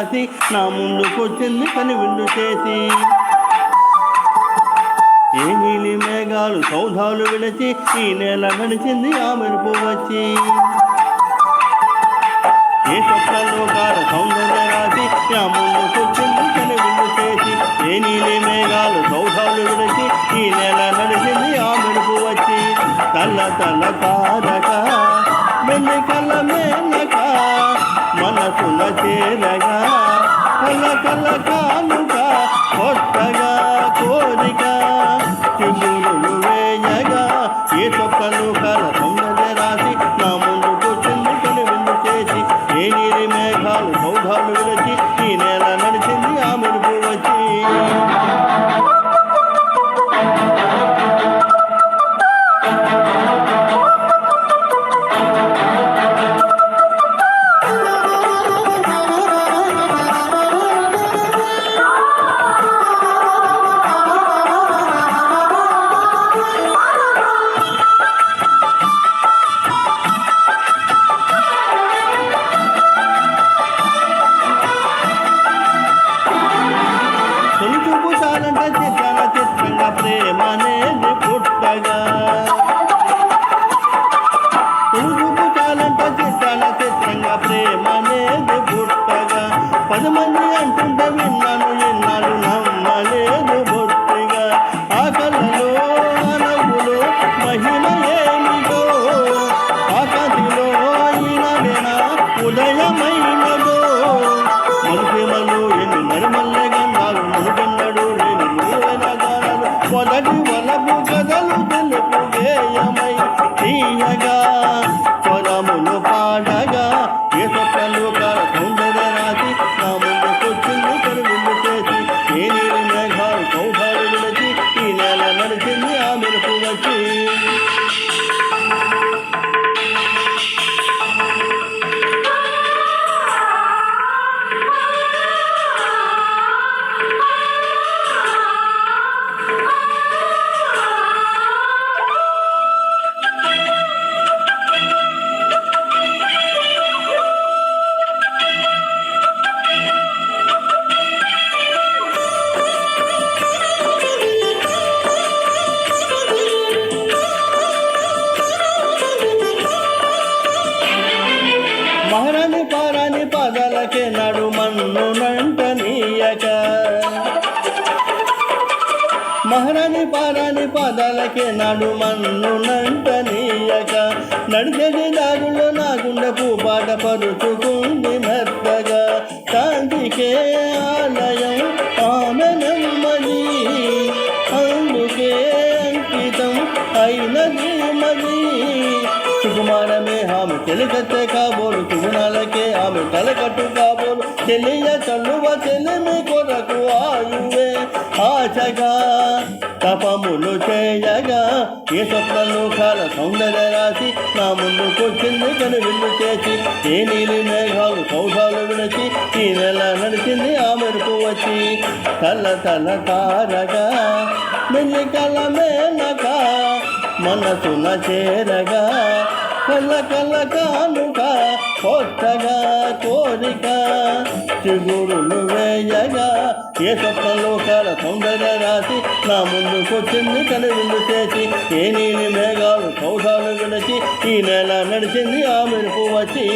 రాసి నా ముందుకొచ్చింది కనువిందు చేసి. ఏ నీలి మేఘాలు సౌధాలు విడిచి ఈ నేల నడిచింది ఆ మెరుపు వచ్చి. ఏ స్వప్నలోకాల సౌందర్య రాసి నా ముందుకొచ్చింది కనువిందు చేసి. ఏ నీలి మేఘాలు సౌధాలు విడిచి ఈ నేల నడిచింది ఆ మెరుపు వచ్చి. తల్ల తల్ల తారక వెన్నెకల మేనక మనసున చేరగా కల కల కానుక కొత్తగా కోరిక చిగురులు వేయగా. ఏ చొక్కలు కల సౌందర్య రాసి నా ముందుకొచ్చింది కనువిందు చేసి. ఏ నీలి మేఘాలు సౌధాలు విడిచి ఈ నేల నడిచింది ఆ మెరుపు వచ్చి. చిత్రంగా ప్రేమనేది పుట్టగా చూపుచాలంట చిత్రంగా ప్రేమనేది పుట్టగా. 10 మంది అంటుంటే విన్నాను ఎన్నాళ్ళు నమ్మలేదు బొట్టిగా. ఆ కళ్ళలో నవ్వులో మహిమ ఏమిటో ఆ కాంతిలో ఈనాడేనా ఉదయమైనదో. మనుషులు ఎన్ని నరిమల్లె గంధాలు మునుగన్నడు నేను నువ్వెనగానను. మొదటి వలపు కథలు తెలుపు గేయమై తీయగా స్వరములు పాడగా. ఏ స్వప్నలోకాల సౌందర్య రాసి నా ముందుకొచ్చింది కనువిందు చేసి. ఏ నీలి మేఘాలు సౌధాలు విడిచి ఈ నేల నడిచింది ఆ మెరుపు వచ్చి. మహారాణి పారాని పాదాలకే నడుమన్ను నంటనీయక. మహారాణి పారాని పాదాలకే నడుమన్ను నంటనీయక. నడిచేది దారుల్లో నా గుండెపు పాట పరుచుకుంది మెత్తగా. శాంతికే ఆలయం ఆమె నెమ్మది అందుకే అంకితం అయినది మది. సుకుమారమే ఆమె చెలికత్తె కాబోలు సుగుణాలకే ఆమె తలకట్టు కాబోలు. చెలియ చల్లువ చెలిమి కొరకు ఆయువే ఆశగా తపములు చేయగా. ఏ స్వప్నలోకాల సౌందర్య రాసి నా ముందుకొచ్చింది కనువిందు చేసి. ఏ నీలి మేఘాలు సౌధాలు విడిచి ఈ నెల నడిచింది ఆ మెరుపు వచ్చి. తల తల తారగా మెల్లికల మేనక మనసున చేరగా కల కల కానుక కొత్తగా కోరిక చిగురులు వేయగా. ఏ స్వప్నలోకాల సౌందర్య రాసి నా ముందుకొచ్చింది కనువిందు చేసి. ఏ నీలి మేఘాలు సౌధాలు విడిచి ఈ నేల నడిచింది ఆ మెరుపు వచ్చి.